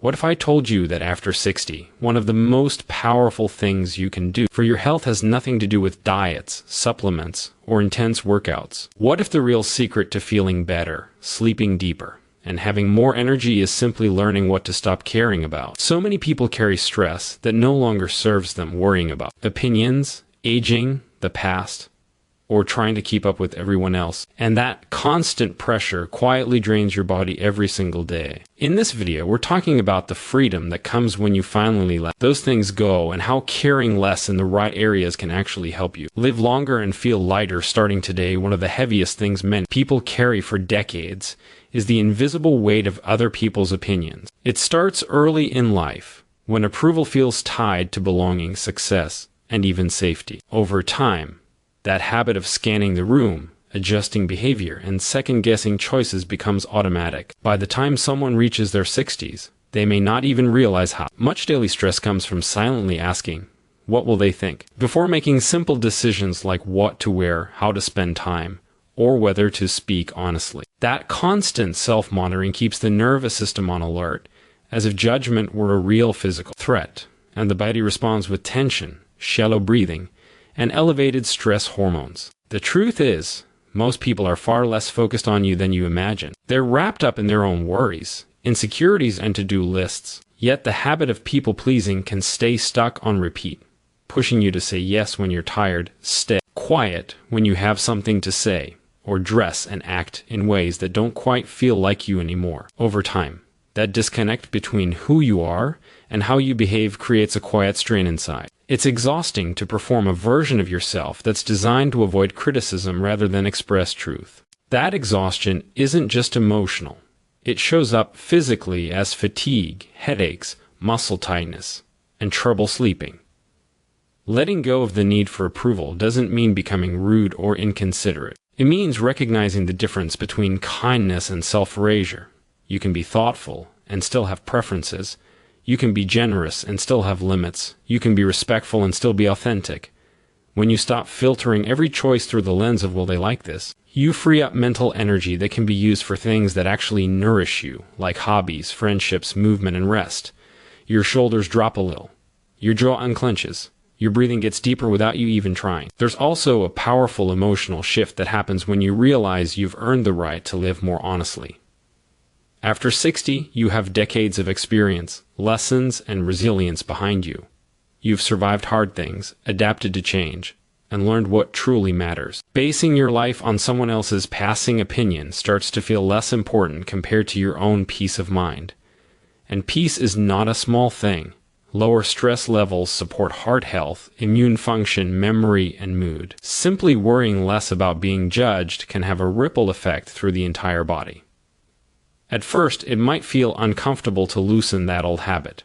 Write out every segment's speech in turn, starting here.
What if I told you that after 60, one of the most powerful things you can do for your health has nothing to do with diets, supplements, or intense workouts? What if the real secret to feeling better, sleeping deeper, and having more energy is simply learning what to stop caring about? So many people carry stress that no longer serves them, worrying about opinions, aging, the past, or trying to keep up with everyone else. And that constant pressure quietly drains your body every single day. In this video, we're talking about the freedom that comes when you finally let those things go, and how caring less in the right areas can actually help you live longer and feel lighter starting today. One of the heaviest things many people carry for decades is the invisible weight of other people's opinions. It starts early in life, when approval feels tied to belonging, success, and even safety. Over time, that habit of scanning the room, adjusting behavior, and second-guessing choices becomes automatic. By the time someone reaches their 60s, they may not even realize how much daily stress comes from silently asking, "What will they think?" before making simple decisions like what to wear, how to spend time, or whether to speak honestly. That constant self-monitoring keeps the nervous system on alert, as if judgment were a real physical threat, and the body responds with tension, shallow breathing, and elevated stress hormones. The truth is, most people are far less focused on you than you imagine. They're wrapped up in their own worries, insecurities, and to-do lists. Yet the habit of people-pleasing can stay stuck on repeat, pushing you to say yes when you're tired, stay quiet when you have something to say, or dress and act in ways that don't quite feel like you anymore. Over time, that disconnect between who you are and how you behave creates a quiet strain inside. It's exhausting to perform a version of yourself that's designed to avoid criticism rather than express truth. That exhaustion isn't just emotional. It shows up physically as fatigue, headaches, muscle tightness, and trouble sleeping. Letting go of the need for approval doesn't mean becoming rude or inconsiderate. It means recognizing the difference between kindness and self-erasure. You can be thoughtful and still have preferences. You can be generous and still have limits. You can be respectful and still be authentic. When you stop filtering every choice through the lens of, "Will they like this?" you free up mental energy that can be used for things that actually nourish you, like hobbies, friendships, movement, and rest. Your shoulders drop a little. Your jaw unclenches. Your breathing gets deeper without you even trying. There's also a powerful emotional shift that happens when you realize you've earned the right to live more honestly. After 60, you have decades of experience, lessons, and resilience behind you. You've survived hard things, adapted to change, and learned what truly matters. Basing your life on someone else's passing opinion starts to feel less important compared to your own peace of mind. And peace is not a small thing. Lower stress levels support heart health, immune function, memory, and mood. Simply worrying less about being judged can have a ripple effect through the entire body. At first, it might feel uncomfortable to loosen that old habit.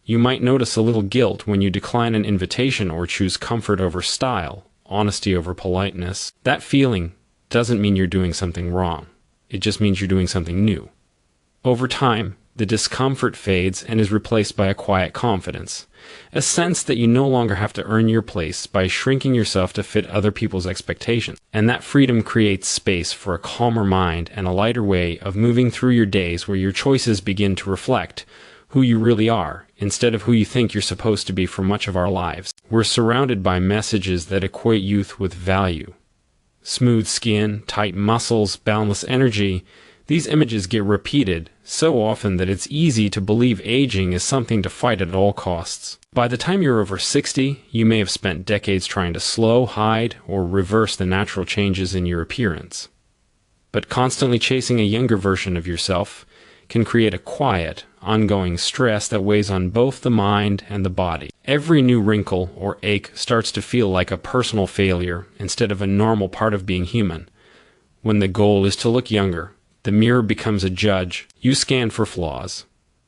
You might notice a little guilt when you decline an invitation or choose comfort over style, honesty over politeness. That feeling doesn't mean you're doing something wrong. It just means you're doing something new. Over time, the discomfort fades and is replaced by a quiet confidence, a sense that you no longer have to earn your place by shrinking yourself to fit other people's expectations. And that freedom creates space for a calmer mind and a lighter way of moving through your days, where your choices begin to reflect who you really are, instead of who you think you're supposed to be. For much of our lives, we're surrounded by messages that equate youth with value. Smooth skin, tight muscles, boundless energy. These images get repeated so often that it's easy to believe aging is something to fight at all costs. By the time you're over 60, you may have spent decades trying to slow, hide, or reverse the natural changes in your appearance. But constantly chasing a younger version of yourself can create a quiet, ongoing stress that weighs on both the mind and the body. Every new wrinkle or ache starts to feel like a personal failure instead of a normal part of being human. When the goal is to look younger, the mirror becomes a judge. You scan for flaws,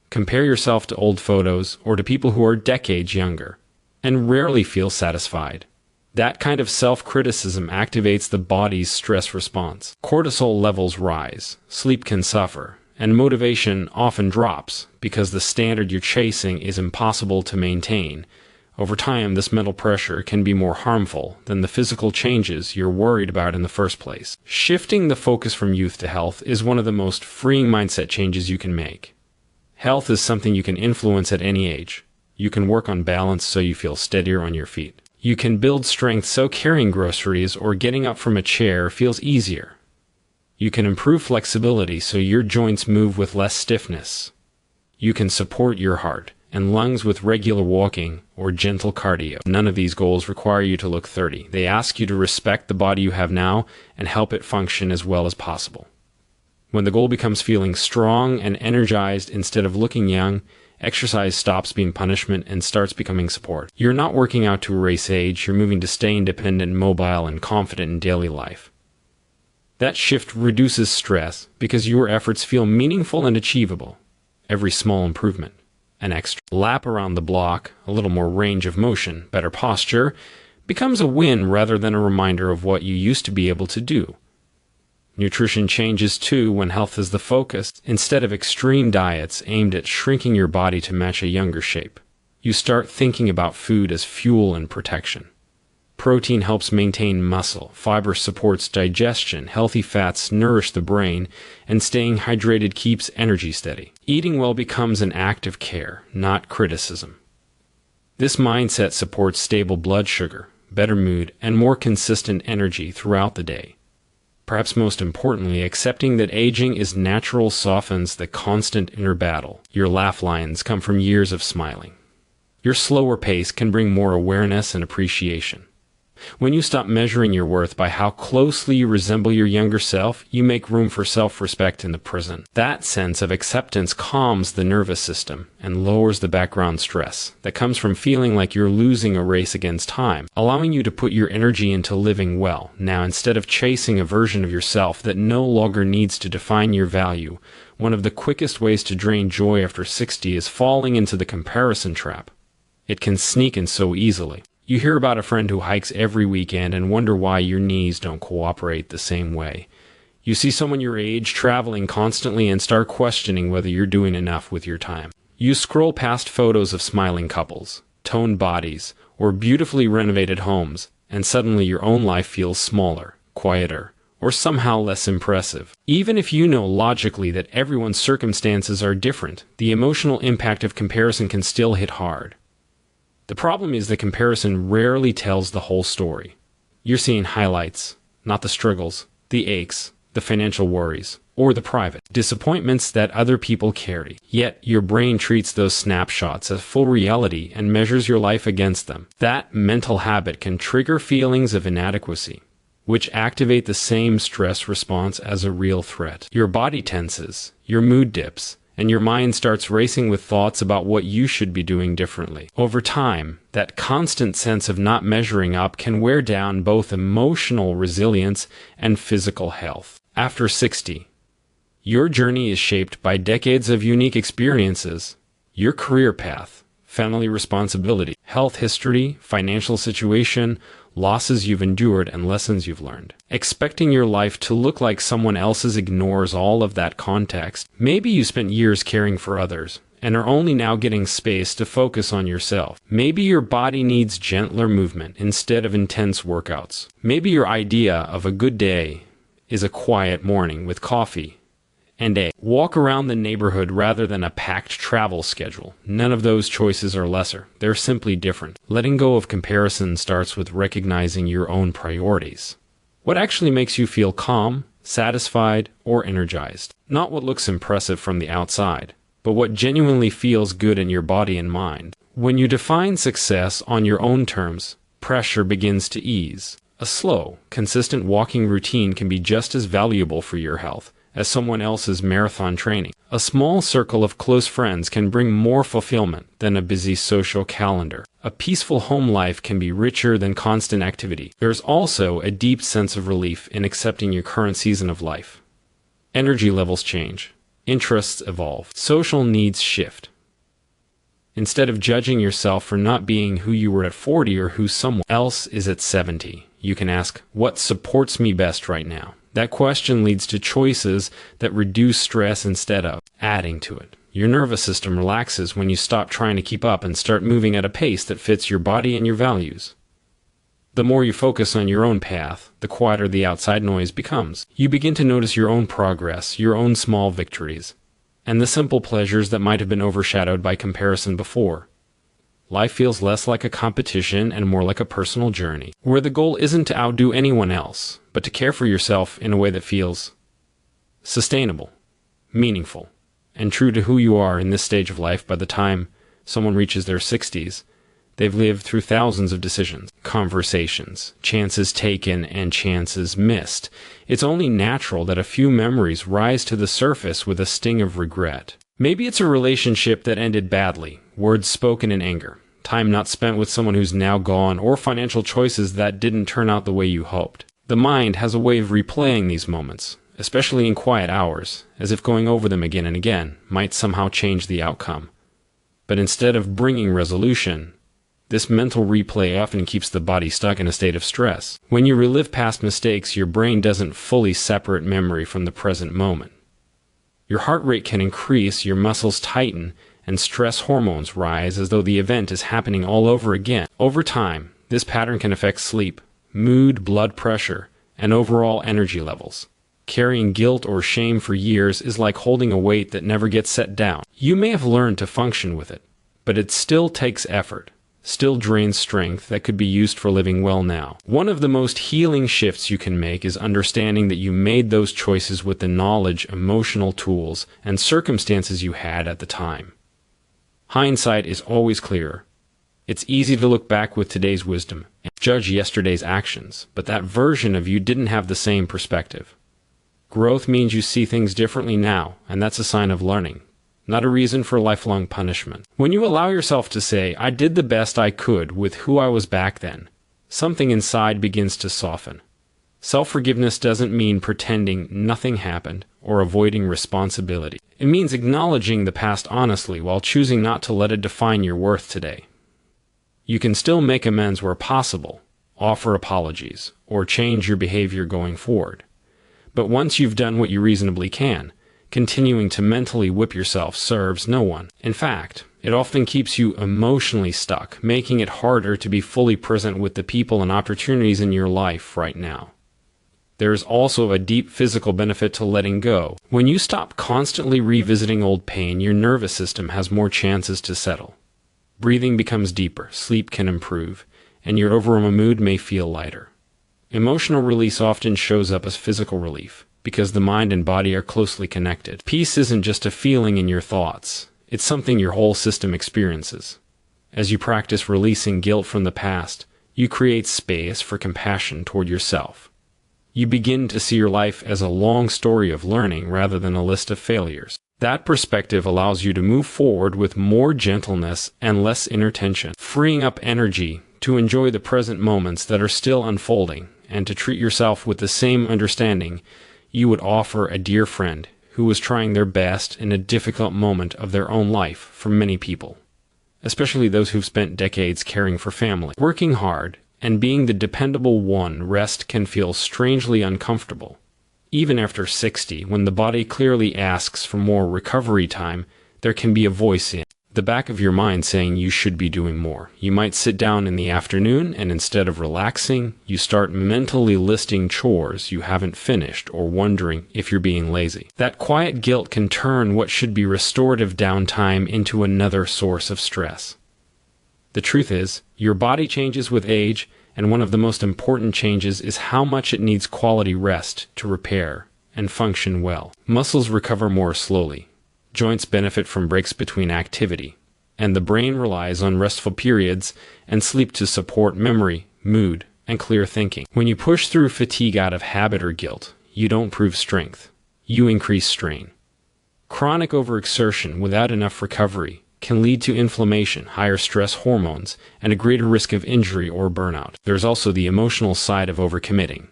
compare yourself to old photos or to people who are decades younger, and rarely feel satisfied. That kind of self-criticism activates the body's stress response. Cortisol levels rise, sleep can suffer, and motivation often drops because the standard you're chasing is impossible to maintain. Over time, this mental pressure can be more harmful than the physical changes you're worried about in the first place. Shifting the focus from youth to health is one of the most freeing mindset changes you can make. Health is something you can influence at any age. You can work on balance so you feel steadier on your feet. You can build strength so carrying groceries or getting up from a chair feels easier. You can improve flexibility so your joints move with less stiffness. You can support your heart and lungs with regular walking or gentle cardio. None of these goals require you to look 30. They ask you to respect the body you have now and help it function as well as possible. When the goal becomes feeling strong and energized instead of looking young, exercise stops being punishment and starts becoming support. You're not working out to erase age, you're moving to stay independent, mobile, and confident in daily life. That shift reduces stress because your efforts feel meaningful and achievable. Every small improvement, an extra lap around the block, a little more range of motion, better posture, becomes a win rather than a reminder of what you used to be able to do. Nutrition changes too when health is the focus, instead of extreme diets aimed at shrinking your body to match a younger shape. You start thinking about food as fuel and protection. Protein helps maintain muscle, fiber supports digestion, healthy fats nourish the brain, and staying hydrated keeps energy steady. Eating well becomes an act of care, not criticism. This mindset supports stable blood sugar, better mood, and more consistent energy throughout the day. Perhaps most importantly, accepting that aging is natural softens the constant inner battle. Your laugh lines come from years of smiling. Your slower pace can bring more awareness and appreciation. When you stop measuring your worth by how closely you resemble your younger self, you make room for self-respect in the present. That sense of acceptance calms the nervous system and lowers the background stress that comes from feeling like you're losing a race against time, allowing you to put your energy into living well now instead of chasing a version of yourself that no longer needs to define your value. One of the quickest ways to drain joy after 60 is falling into the comparison trap. It can sneak in so easily. You hear about a friend who hikes every weekend and wonder why your knees don't cooperate the same way. You see someone your age traveling constantly and start questioning whether you're doing enough with your time. You scroll past photos of smiling couples, toned bodies, or beautifully renovated homes, and suddenly your own life feels smaller, quieter, or somehow less impressive. Even if you know logically that everyone's circumstances are different, the emotional impact of comparison can still hit hard. The problem is that comparison rarely tells the whole story. You're seeing highlights, not the struggles, the aches, the financial worries, or the private disappointments that other people carry. Yet your brain treats those snapshots as full reality and measures your life against them. That mental habit can trigger feelings of inadequacy, which activate the same stress response as a real threat. Your body tenses, your mood dips, and your mind starts racing with thoughts about what you should be doing differently. Over time, that constant sense of not measuring up can wear down both emotional resilience and physical health. After 60, your journey is shaped by decades of unique experiences, your career path, family responsibility, health history, financial situation, losses you've endured, and lessons you've learned. Expecting your life to look like someone else's ignores all of that context. Maybe you spent years caring for others and are only now getting space to focus on yourself. Maybe your body needs gentler movement instead of intense workouts. Maybe your idea of a good day is a quiet morning with coffee and a walk around the neighborhood rather than a packed travel schedule. None of those choices are lesser. They're simply different. Letting go of comparison starts with recognizing your own priorities. What actually makes you feel calm, satisfied, or energized? Not what looks impressive from the outside, but what genuinely feels good in your body and mind. When you define success on your own terms, pressure begins to ease. A slow, consistent walking routine can be just as valuable for your health as someone else's marathon training. A small circle of close friends can bring more fulfillment than a busy social calendar. A peaceful home life can be richer than constant activity. There's also a deep sense of relief in accepting your current season of life. Energy levels change. Interests evolve. Social needs shift. Instead of judging yourself for not being who you were at 40 or who someone else is at 70, you can ask, what supports me best right now? That question leads to choices that reduce stress instead of adding to it. Your nervous system relaxes when you stop trying to keep up and start moving at a pace that fits your body and your values. The more you focus on your own path, the quieter the outside noise becomes. You begin to notice your own progress, your own small victories. and the simple pleasures that might have been overshadowed by comparison before. Life feels less like a competition and more like a personal journey, where the goal isn't to outdo anyone else, but to care for yourself in a way that feels sustainable, meaningful, and true to who you are in this stage of life. By the time someone reaches their 60s, they've lived through thousands of decisions, conversations, chances taken, and chances missed. It's only natural that a few memories rise to the surface with a sting of regret. Maybe it's a relationship that ended badly, words spoken in anger, time not spent with someone who's now gone, or financial choices that didn't turn out the way you hoped. The mind has a way of replaying these moments, especially in quiet hours, as if going over them again and again might somehow change the outcome. But instead of bringing resolution, this mental replay often keeps the body stuck in a state of stress. When you relive past mistakes, your brain doesn't fully separate memory from the present moment. Your heart rate can increase, your muscles tighten, and stress hormones rise as though the event is happening all over again. Over time, this pattern can affect sleep, mood, blood pressure, and overall energy levels. Carrying guilt or shame for years is like holding a weight that never gets set down. You may have learned to function with it, but it still takes effort, still drains strength that could be used for living well now. One of the most healing shifts you can make is understanding that you made those choices with the knowledge, emotional tools, and circumstances you had at the time. Hindsight is always clearer. It's easy to look back with today's wisdom and judge yesterday's actions, but that version of you didn't have the same perspective. Growth means you see things differently now, and that's a sign of learning, not a reason for lifelong punishment. When you allow yourself to say, "I did the best I could with who I was back then," something inside begins to soften. Self-forgiveness doesn't mean pretending nothing happened or avoiding responsibility. It means acknowledging the past honestly while choosing not to let it define your worth today. You can still make amends where possible, offer apologies, or change your behavior going forward. But once you've done what you reasonably can, continuing to mentally whip yourself serves no one. In fact, it often keeps you emotionally stuck, making it harder to be fully present with the people and opportunities in your life right now. There is also a deep physical benefit to letting go. When you stop constantly revisiting old pain, your nervous system has more chances to settle. Breathing becomes deeper, sleep can improve, and your overall mood may feel lighter. Emotional release often shows up as physical relief, because the mind and body are closely connected. Peace isn't just a feeling in your thoughts, it's something your whole system experiences. As you practice releasing guilt from the past, you create space for compassion toward yourself. You begin to see your life as a long story of learning rather than a list of failures. That perspective allows you to move forward with more gentleness and less inner tension, freeing up energy to enjoy the present moments that are still unfolding and to treat yourself with the same understanding you would offer a dear friend who was trying their best in a difficult moment of their own life. For many people, especially those who've spent decades caring for family, working hard, and being the dependable one, rest can feel strangely uncomfortable. Even after 60, when the body clearly asks for more recovery time, there can be a voice in the back of your mind saying you should be doing more. You might sit down in the afternoon and instead of relaxing, you start mentally listing chores you haven't finished or wondering if you're being lazy. That quiet guilt can turn what should be restorative downtime into another source of stress. The truth is, your body changes with age, and one of the most important changes is how much it needs quality rest to repair and function well. Muscles recover more slowly. Joints benefit from breaks between activity, and the brain relies on restful periods and sleep to support memory, mood, and clear thinking. When you push through fatigue out of habit or guilt, you don't prove strength. You increase strain. Chronic overexertion without enough recovery can lead to inflammation, higher stress hormones, and a greater risk of injury or burnout. There's also the emotional side of overcommitting.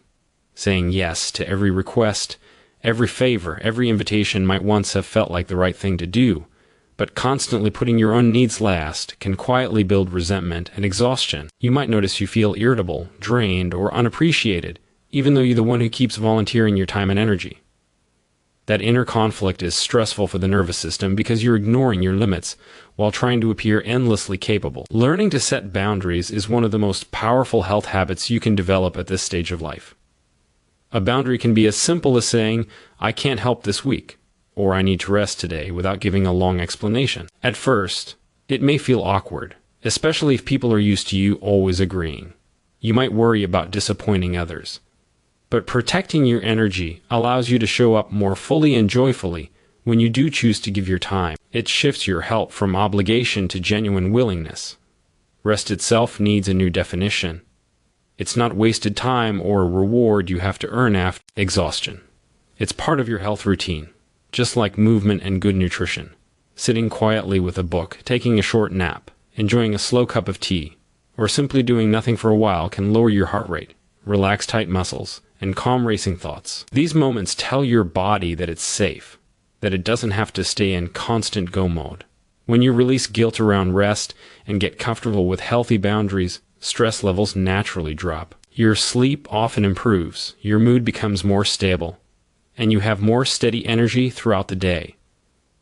Saying yes to every request, every favor, every invitation might once have felt like the right thing to do, but constantly putting your own needs last can quietly build resentment and exhaustion. You might notice you feel irritable, drained, or unappreciated, even though you're the one who keeps volunteering your time and energy. That inner conflict is stressful for the nervous system because you're ignoring your limits while trying to appear endlessly capable. Learning to set boundaries is one of the most powerful health habits you can develop at this stage of life. A boundary can be as simple as saying, "I can't help this week," or I need to rest today without giving a long explanation. At first, it may feel awkward, especially if people are used to you always agreeing. You might worry about disappointing others. But protecting your energy allows you to show up more fully and joyfully when you do choose to give your time. It shifts your help from obligation to genuine willingness. Rest itself needs a new definition. It's not wasted time or a reward you have to earn after exhaustion. It's part of your health routine, just like movement and good nutrition. Sitting quietly with a book, taking a short nap, enjoying a slow cup of tea, or simply doing nothing for a while can lower your heart rate, relax tight muscles, and calm racing thoughts. These moments tell your body that it's safe, that it doesn't have to stay in constant go mode. When you release guilt around rest and get comfortable with healthy boundaries, stress levels naturally drop. Your sleep often improves, your mood becomes more stable, and you have more steady energy throughout the day.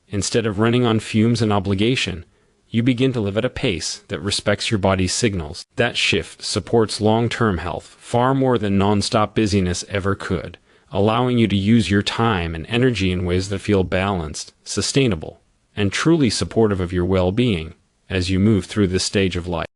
Instead of running on fumes and obligation, you begin to live at a pace that respects your body's signals. That shift supports long-term health far more than non-stop busyness ever could, allowing you to use your time and energy in ways that feel balanced, sustainable, and truly supportive of your well-being as you move through this stage of life.